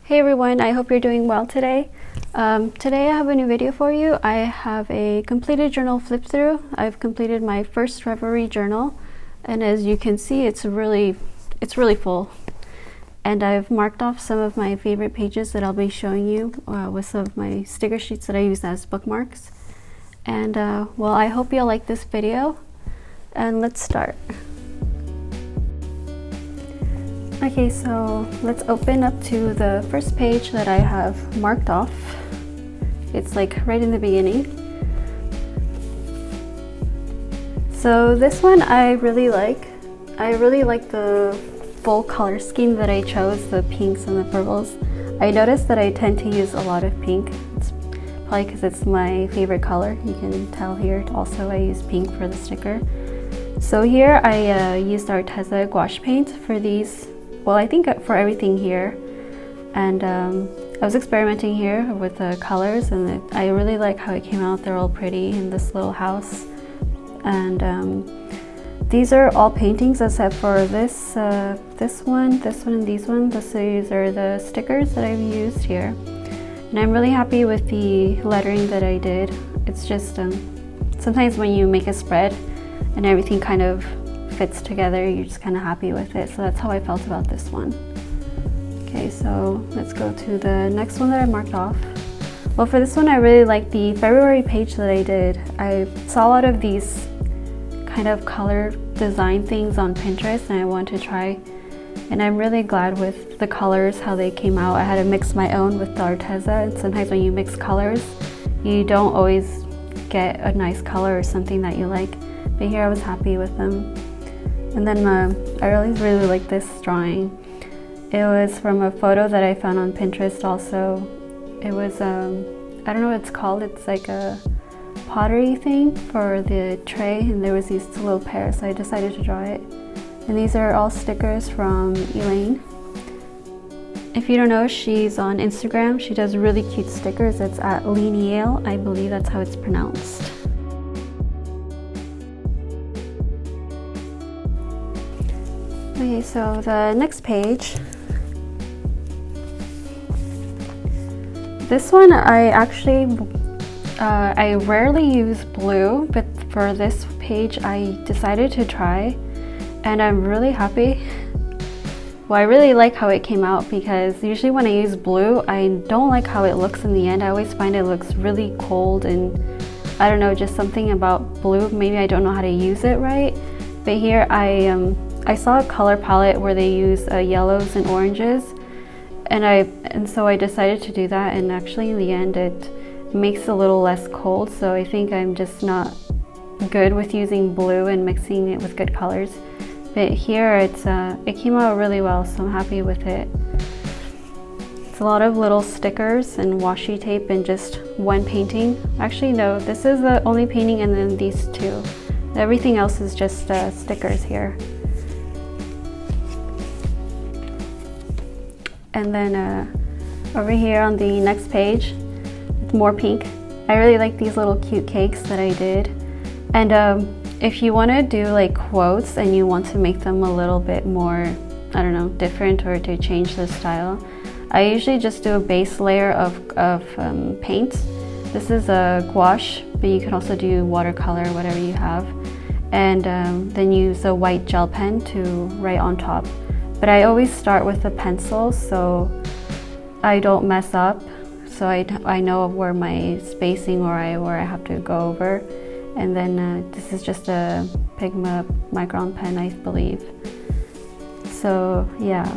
Hey everyone, I hope you're doing well today. Today I have a new video for you. I have a completed journal flip through. I've completed my first Rêverie Journal, and as you can see, it's really full. And I've marked off some of my favorite pages that I'll be showing you with some of my sticker sheets that I use as bookmarks. And well, I hope you'll like this video, and let's start. Okay, so let's open up to the first page that I have marked off. It's like right in the beginning. So this one I really like. I really like the full color scheme that I chose, the pinks and the purples. I noticed that I tend to use a lot of pink. It's probably because it's my favorite color. You can tell here also I use pink for the sticker. So here I used Arteza gouache paint for these. Well, I think for everything here, and I was experimenting here with the colors, and I really like how it came out. They're all pretty in this little house, and these are all paintings except for this one, and these ones. These are the stickers that I've used here, and I'm really happy with the lettering that I did. It's just sometimes when you make a spread and everything kind of fits together, you're just kind of happy with it. So that's how I felt about this one. Okay, so let's go to the next one that I marked off. Well, for this one I really like the February page that I did. I saw a lot of these kind of color design things on Pinterest and I wanted to try, and I'm really glad with the colors, how they came out. I had to mix my own with the Arteza, and sometimes when you mix colors you don't always get a nice color or something that you like, but here I was happy with them. And then I really like this drawing. It was from a photo that I found on Pinterest also. It was, I don't know what it's called, it's like a pottery thing for the tray, and there was these two little pairs, so I decided to draw it. And these are all stickers from Elaine. If you don't know, she's on Instagram. She does really cute stickers. It's at Lineal, I believe that's how it's pronounced. Okay, so the next page, this one I actually, I rarely use blue, but for this page I decided to try, and I'm really happy. Well, I really like how it came out, because usually when I use blue, I don't like how it looks in the end. I always find it looks really cold, and I don't know, just something about blue, maybe I don't know how to use it right. But here I saw a color palette where they use yellows and oranges, and so I decided to do that, and actually in the end it makes it a little less cold, so I think I'm just not good with using blue and mixing it with good colors. But here it came out really well, so I'm happy with it. It's a lot of little stickers and washi tape and just one painting. Actually no, this is the only painting, and then these two. Everything else is just stickers here. And then over here on the next page, it's more pink. I really like these little cute cakes that I did. And if you want to do like quotes and you want to make them a little bit more, I don't know, different, or to change the style, I usually just do a base layer of paint. This is a gouache, but you can also do watercolor, whatever you have. And then use a white gel pen to write on top. But I always start with a pencil so I don't mess up, so I know where my spacing or where I have to go over. And then this is just a Pigma Micron pen, I believe. So yeah,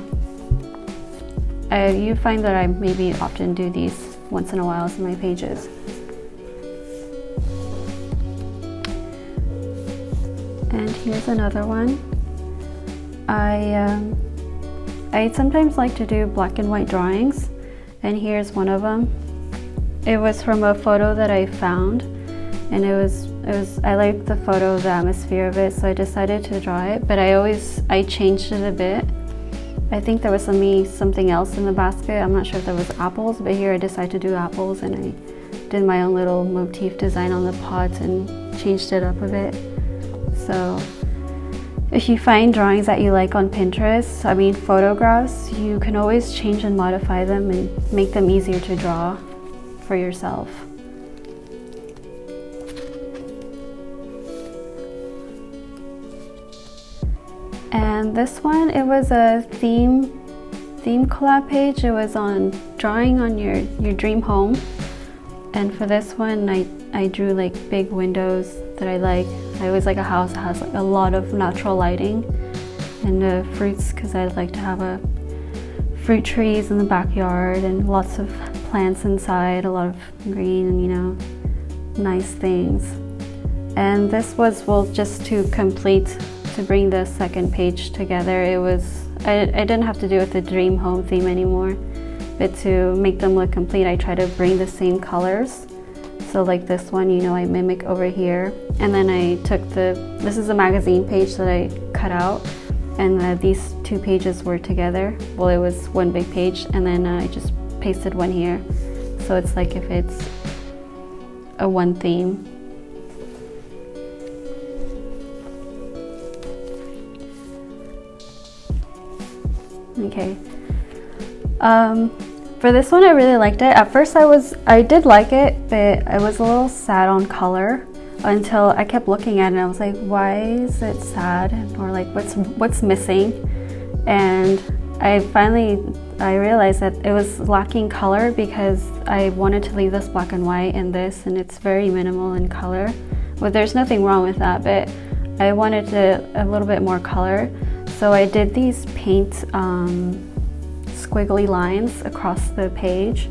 you find that I maybe often do these once in a while in my pages. And here's another one. I sometimes like to do black and white drawings, and here's one of them. It was from a photo that I found, and I liked the photo, the atmosphere of it, so I decided to draw it, but I changed it a bit. I think there was something else in the basket. I'm not sure if there was apples, but here I decided to do apples, and I did my own little motif design on the pots and changed it up a bit. So If you find drawings that you like on Pinterest, I mean photographs, you can always change and modify them and make them easier to draw for yourself. And this one, it was a theme collab page. It was on drawing on your dream home. And for this one, I drew like big windows that I like. I always like a house that has like a lot of natural lighting, and fruits, because I like to have fruit trees in the backyard and lots of plants inside, a lot of green and, you know, nice things. And this was, well, just to bring the second page together. It was, I didn't have to do with the dream home theme anymore, but to make them look complete, I try to bring the same colors. So like this one, you know, I mimic over here. And then I took this is a magazine page that I cut out, and these two pages were together. Well, it was one big page, and then I just pasted one here. So it's like if it's a one theme. Okay. For this one, I really liked it. At first I did like it, but I was a little sad on color until I kept looking at it and I was like, why is it sad? Or like, what's missing? And I realized that it was lacking color because I wanted to leave this black and white in this, and it's very minimal in color. Well, there's nothing wrong with that, but I wanted a little bit more color. So I did these paint squiggly lines across the page.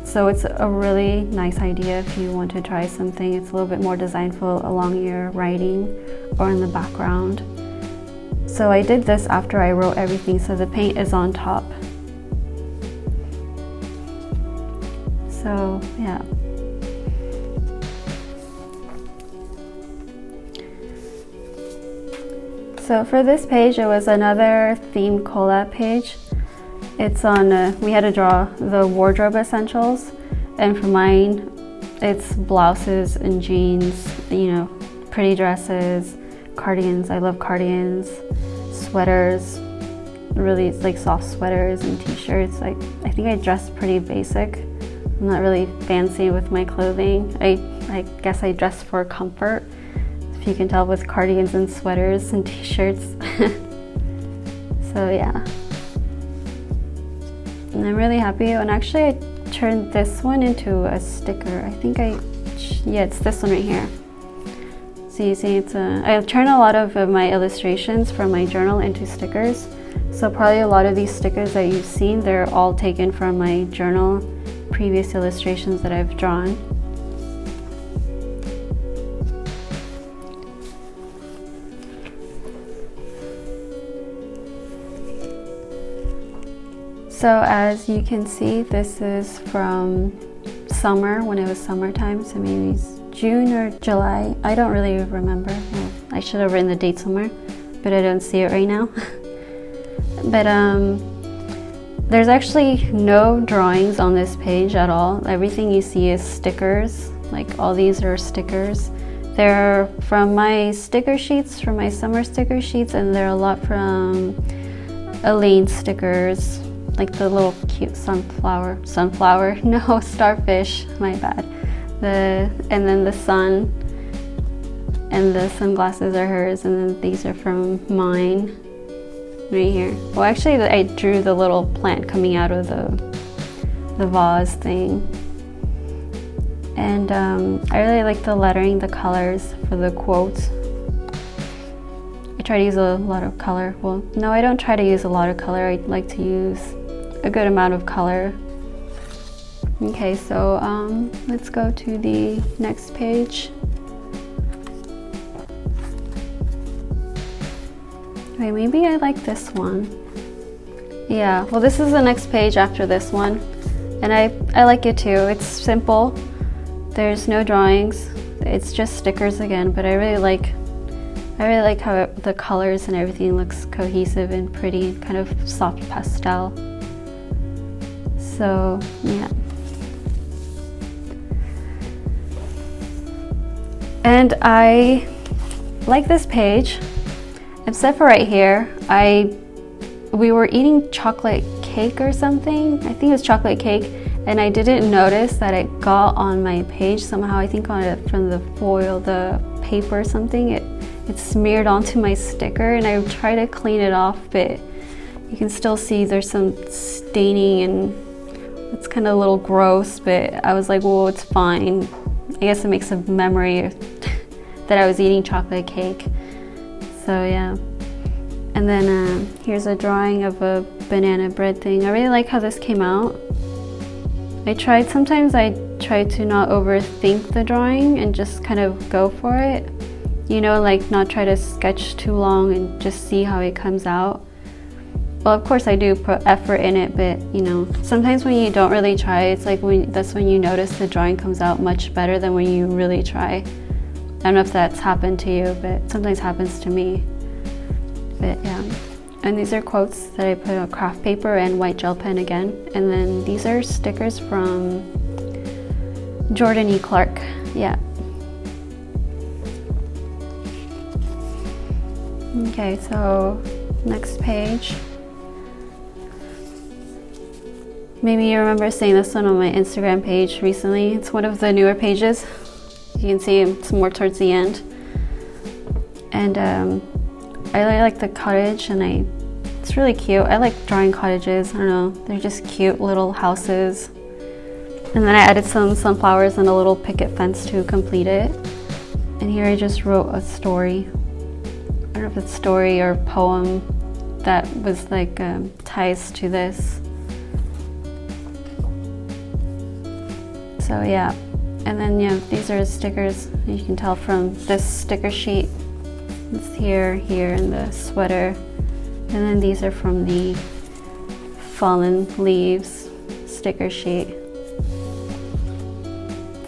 So it's a really nice idea if you want to try something. It's a little bit more designful along your writing or in the background. So I did this after I wrote everything, so the paint is on top. So yeah. So for this page, it was another theme collab page. It's on, we had to draw the wardrobe essentials, and for mine, it's blouses and jeans, you know, pretty dresses, cardigans. I love cardigans, sweaters, really like soft sweaters and t-shirts. I think I dress pretty basic. I'm not really fancy with my clothing. I guess I dress for comfort, if you can tell, with cardigans and sweaters and t-shirts. So yeah. And I'm really happy. And actually I turned this one into a sticker. I think yeah, it's this one right here. So you see, I turned a lot of my illustrations from my journal into stickers. So probably a lot of these stickers that you've seen, they're all taken from my journal, previous illustrations that I've drawn. So as you can see, this is from summer, when it was summertime, so maybe it's June or July. I don't really remember. Well, I should have written the date somewhere, but I don't see it right now. But there's actually no drawings on this page at all. Everything you see is stickers. Like all these are stickers. They're from my sticker sheets, from my summer sticker sheets, and they're a lot from Elaine stickers. Like the little cute sunflower, no, starfish, my bad. And then the sun, and the sunglasses are hers, and then these are from mine, right here. Well, actually I drew the little plant coming out of the vase thing. And I really like the lettering, the colors for the quotes. I try to use a lot of color. Well, no, I don't try to use a lot of color. I like to use a good amount of color. Okay, so let's go to the next page. Okay, maybe I like this one. Yeah, well, this is the next page after this one, and I like it too. It's simple. There's no drawings. It's just stickers again, but I really like how the colors and everything looks cohesive and pretty, kind of soft pastel. So yeah. And I like this page, except for right here, we were eating chocolate cake or something. I think it was chocolate cake, and I didn't notice that it got on my page somehow. I think on it from the foil, the paper or something. It smeared onto my sticker, and I tried to clean it off, but you can still see there's some staining, and it's kind of a little gross, but I was like, well, it's fine. I guess it makes a memory that I was eating chocolate cake. So yeah. And then here's a drawing of a banana bread thing. I really like how this came out. Sometimes I try to not overthink the drawing and just kind of go for it. You know, like not try to sketch too long and just see how it comes out. Well, of course I do put effort in it, but you know, sometimes when you don't really try, it's like that's when you notice the drawing comes out much better than when you really try. I don't know if that's happened to you, but sometimes happens to me. But yeah, and these are quotes that I put on craft paper and white gel pen again. And then these are stickers from Jordan E. Clark. Yeah. Okay, so next page. Maybe you remember seeing this one on my Instagram page recently. It's one of the newer pages. You can see it's more towards the end. And I really like the cottage, and it's really cute. I like drawing cottages. I don't know, they're just cute little houses. And then I added some sunflowers and a little picket fence to complete it. And here I just wrote a story. I don't know if it's story or poem that was like ties to this. So yeah, and then yeah, these are stickers. You can tell from this sticker sheet. It's here, and the sweater. And then these are from the fallen leaves sticker sheet.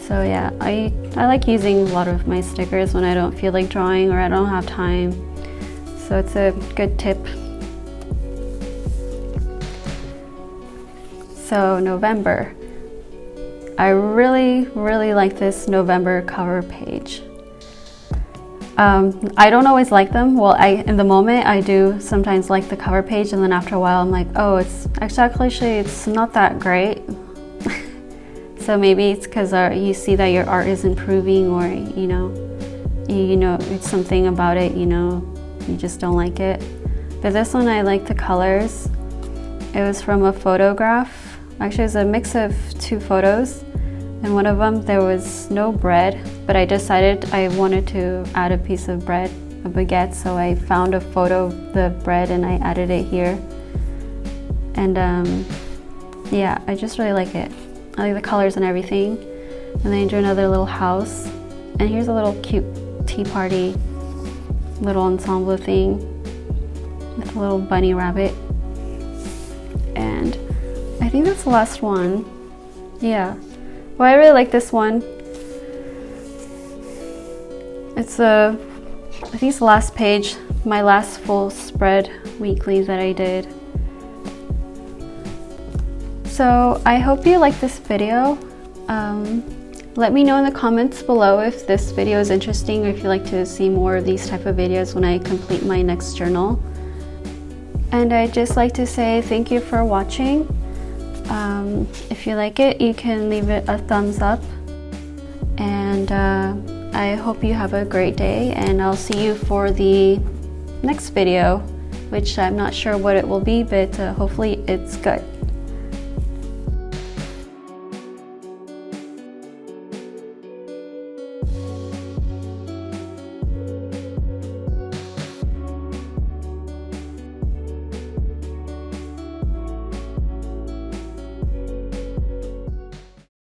So yeah, I like using a lot of my stickers when I don't feel like drawing or I don't have time. So it's a good tip. So November. I really like this November cover page. I don't always like them. Well, in the moment I do sometimes like the cover page, and then after a while I'm like, oh, it's not that great. So maybe it's because you see that your art is improving, or you know it's something about it, you just don't like it. But this one, I like the colors. It was from a photograph. Actually, it was a mix of two photos. And one of them, there was no bread, but I decided I wanted to add a piece of bread, a baguette, so I found a photo of the bread and I added it here. And yeah, I just really like it. I like the colors and everything. And then I drew another little house. And here's a little cute tea party, little ensemble thing with a little bunny rabbit. And I think that's the last one. Yeah. Well, I really like this one. I think it's the last page, my last full spread weekly that I did. So I hope you like this video. Let me know in the comments below if this video is interesting, or if you'd like to see more of these type of videos when I complete my next journal. And I'd just like to say thank you for watching. If you like it, you can leave it a thumbs up, and I hope you have a great day, and I'll see you for the next video, which I'm not sure what it will be, but hopefully it's good.